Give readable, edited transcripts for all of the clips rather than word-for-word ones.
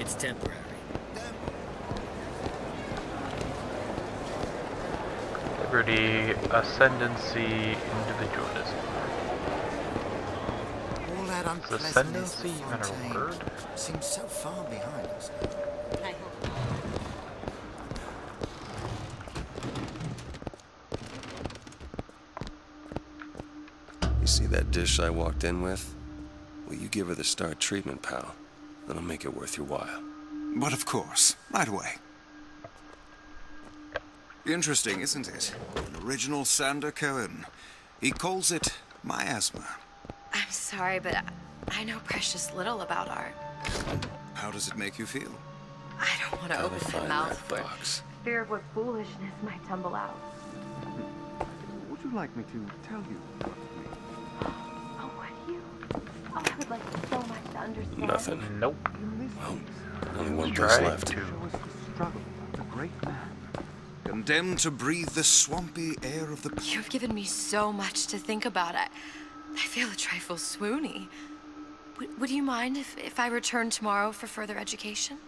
It's temporary. Liberty, ascendancy, individualism. All that Is unpleasantness ascendancy of even a Fontaine word? seems so far behind us. You see that dish I walked in with? Well, you give her the star treatment, pal. That'll make it worth your while. But of course, right away. Interesting, isn't it? An original Sander Cohen. He calls it miasma. I'm sorry, but I know precious little about art. How does it make you feel? I don't want to Gotta open my find mouth that for box. fear of what foolishness might tumble out. Would you like me to tell you what to make? Oh, would you? Oh, I would like so much to understand. Nothing. Nope. In this Well, piece, only one Try place left. to. show us the struggle of the great man. Condemned to breathe the swampy air of the... You've given me so much to think about. I feel a trifle swoony. Would you mind if I return tomorrow for further education?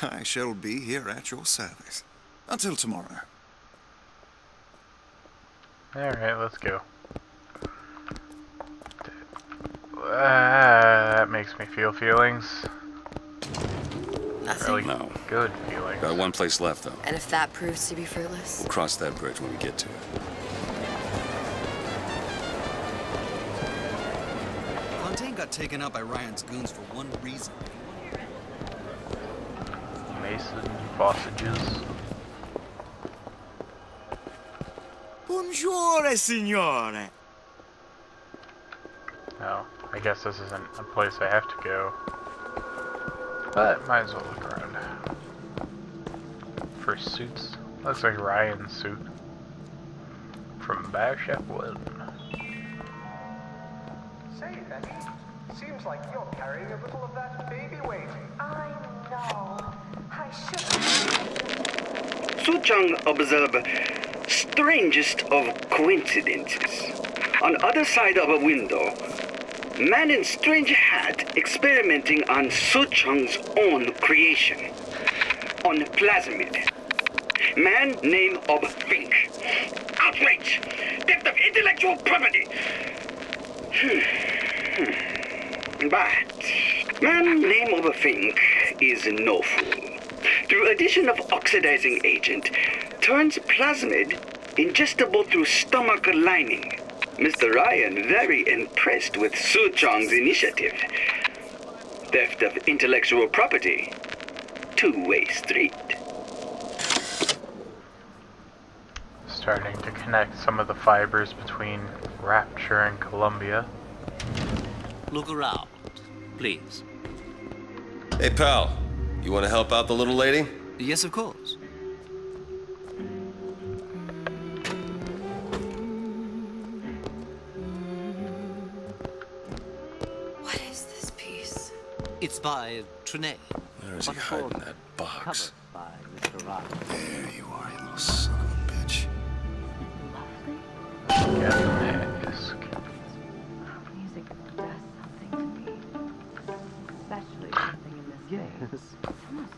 I shall be here at your service. Until tomorrow. Alright, let's go. That makes me feel feelings. Nothing? Really No. good feelings. Got one place left, though. And if that proves to be fruitless? We'll cross that bridge when we get to it. Fontaine got taken out by Ryan's goons for one reason. Mason sausages. Buongiorno, signore. No, I guess this isn't a place I have to go. But might as well look around. For suits. Looks like Ryan's suit. From Bioshock 1. Say, Becky, seems like you're carrying a little of that baby weight. I know. I should. Su-Chung observed strangest of coincidences. On other side of a window, man in strange hat experimenting on Su-Chung's own creation. On plasmid. Man name of Fink. Outrage! Theft of intellectual property! But man name of Fink is no fool. Through addition of oxidizing agent, turns plasmid ingestible through stomach lining. Mr. Ryan very impressed with Su-Chung's initiative. Theft of intellectual property. Two-way street. Starting to connect some of the fibers between Rapture and Columbia. Look around, please. Hey, pal. You want to help out the little lady? Yes, of course. What is this piece? It's by Trenet. Where is he hiding that box? Covered by Mr. Ryan. There you are, you little son of a bitch. Mask. Music does something to me. Especially something in this Yes. It's almost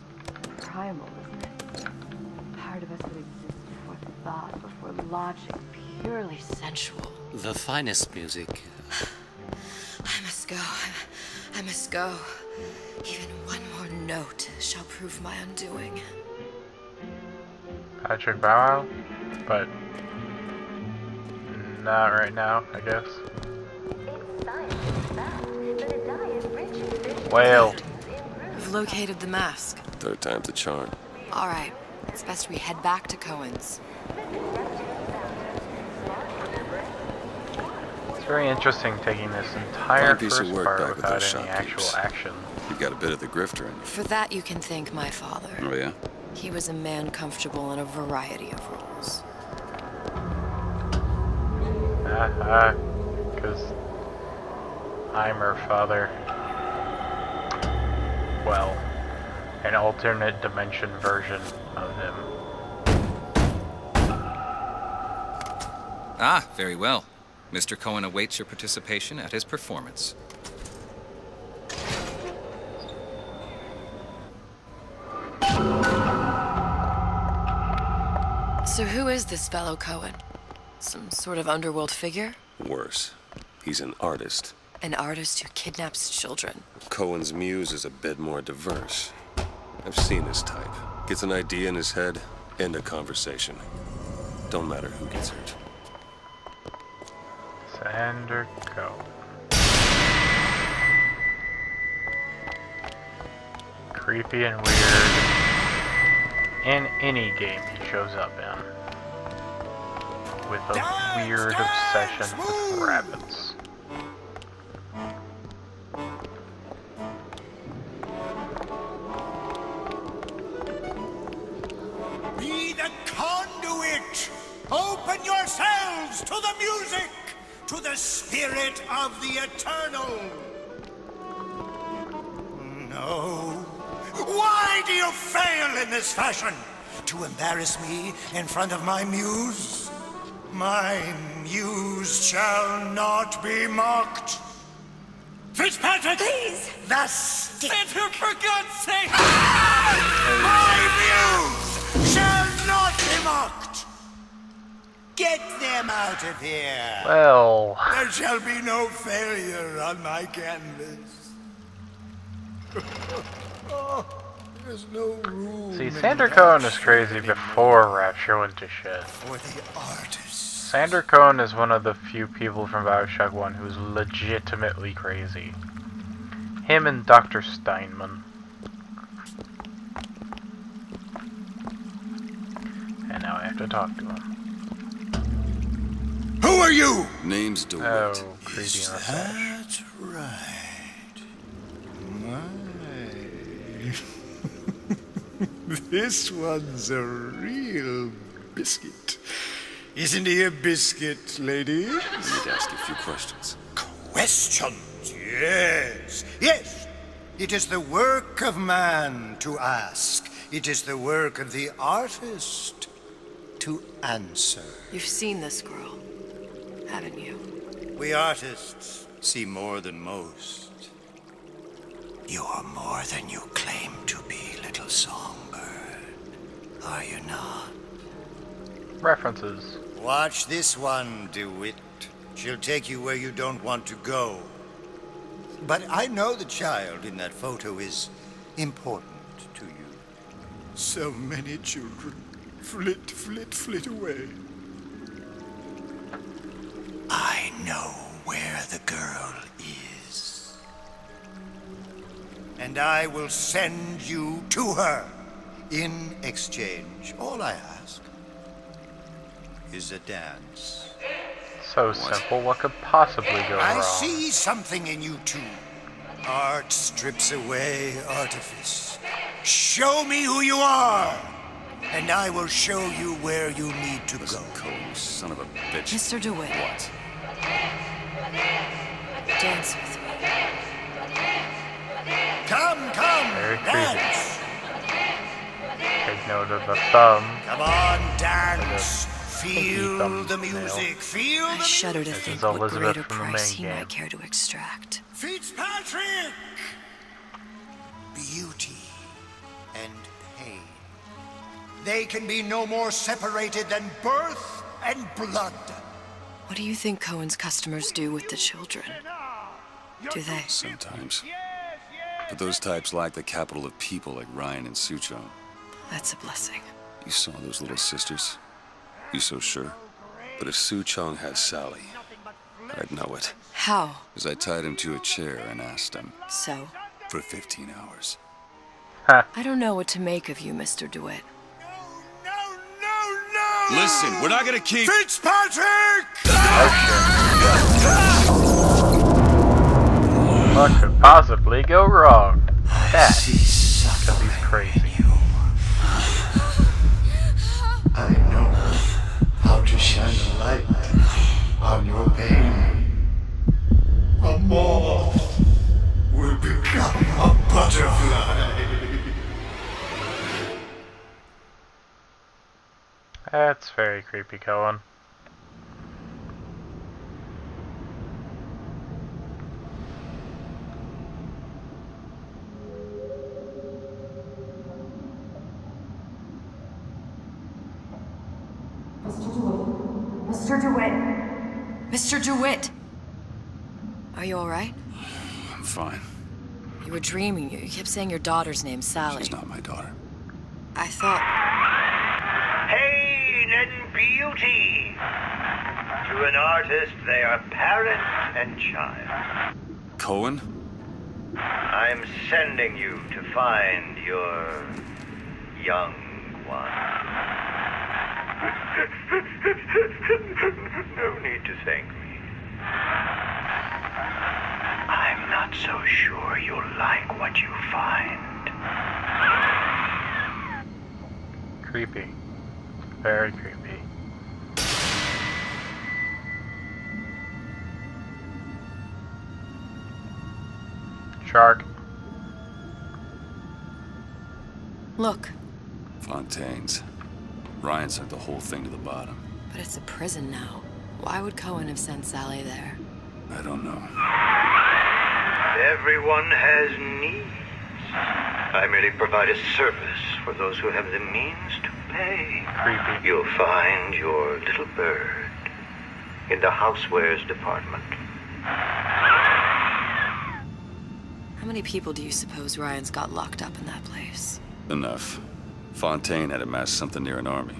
primal, isn't it? Part of us that exists before thought, before logic, purely sensual. The finest music. I must go. I must go. Even one more note shall prove my undoing. Patrick Bow, but not right now, I guess. Whale. We've located the mask. Third time's the charm. All right. It's best we head back to Cohen's. It's very interesting taking this entire Fine piece of first work part back with without those any shop actual peeps. action. You got a bit of the grifter in you. For that, you can thank my father. Oh, yeah? He was a man comfortable in a variety of roles. Because I'm her father. Well, an alternate dimension version of him. Ah, very well. Mr. Cohen awaits your participation at his performance. So who is this fellow Cohen? Some sort of underworld figure? Worse. He's an artist. An artist who kidnaps children. Cohen's muse is a bit more diverse. I've seen his type. Gets an idea in his head, end a conversation. Don't matter who gets hurt. Sander Cohen. Creepy and weird in any game he shows up in. With a weird obsession with rabbits. Be the conduit! Open yourselves to the music! To the spirit of the eternal! No. Why do you fail in this fashion? To embarrass me in front of my muse? My muse shall not be mocked. Fitzpatrick! Please! The stick! For God's sake! My muse shall not be mocked! Get them out of here! Well, There shall be no failure on my canvas. There's no room. see, Sander Cohen was crazy before Rapture went to shit. For the artists. Sander Cohen is one of the few people from Bioshock 1 who's legitimately crazy. Him and Dr. Steinman. And now I have to talk to him. Who are you? Name's DeWitt. Oh, creepy mustache. That's right. This one's a real biscuit. Isn't he a biscuit, lady? I need to ask you a few questions. Questions, yes. Yes. It is the work of man to ask. It is the work of the artist to answer. You've seen this girl, haven't you? We artists see more than most. You're more than you claim to be, little songbird. Are you not? References. Watch this one, DeWitt. She'll take you where you don't want to go. But I know the child in that photo is important to you. So many children flit, flit, flit away. I know where the girl is. And I will send you to her. In exchange, all I ask is a dance. So simple, what could possibly go I wrong? see something in you two. Art strips away artifice. Show me who you are, and I will show you where you need to Listen, go. Cole, you son of a bitch. Mr. DeWitt. What? Dance with me. Come, Very creepy. dance. Take note of the thumb. Come on, dance. pinky Feel thumb the nail. music. Feel the I shudder to This think is what Elizabeth greater from the price main he game. might care to extract. Fitzpatrick! Beauty and pain. They can be no more separated than birth and blood. What do you think Cohen's customers do with the children? Do they? Sometimes. But those types lack the capital of people like Ryan and Suchong. That's a blessing. You saw those little sisters? You so sure? But if Suchong had Sally, I'd know it. How? As I tied him to a chair and asked him So? for 15 hours. I don't know what to make of you, Mr. DeWitt. No! Listen, we're not gonna keep... Fitzpatrick! What could possibly go wrong? That, because he's crazy. I know how to shine a light on your pain. A moth will become a butterfly. That's very creepy, Cohen. Mr. DeWitt. Mr. DeWitt! Are you alright? I'm fine. You were dreaming. You kept saying your daughter's name, Sally. She's not my daughter. I thought... Pain and beauty. To an artist, they are parent and child. Cohen? I'm sending you to find your young one. No need to thank me. I'm not so sure you'll like what you find. Creepy. Very creepy. Shark. Look, Fontaine's. Ryan sent the whole thing to the bottom. but it's a prison now. Why would Cohen have sent Sally there? I don't know. Everyone has needs. I merely provide a service for those who have the means to pay. Creepy. You'll find your little bird in the housewares department. How many people do you suppose Ryan's got locked up in that place? Enough. Fontaine had amassed something near an army.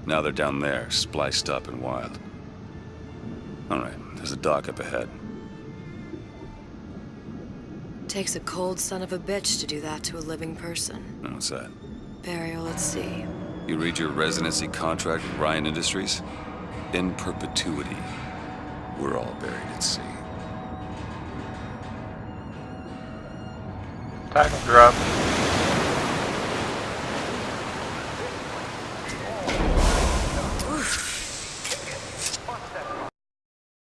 Now they're down there, spliced up and wild. All right, there's a dock up ahead. Takes a cold son of a bitch to do that to a living person. And what's that? Burial at sea. You read your residency contract with Ryan Industries? In perpetuity. We're all buried at sea. Tackle drop.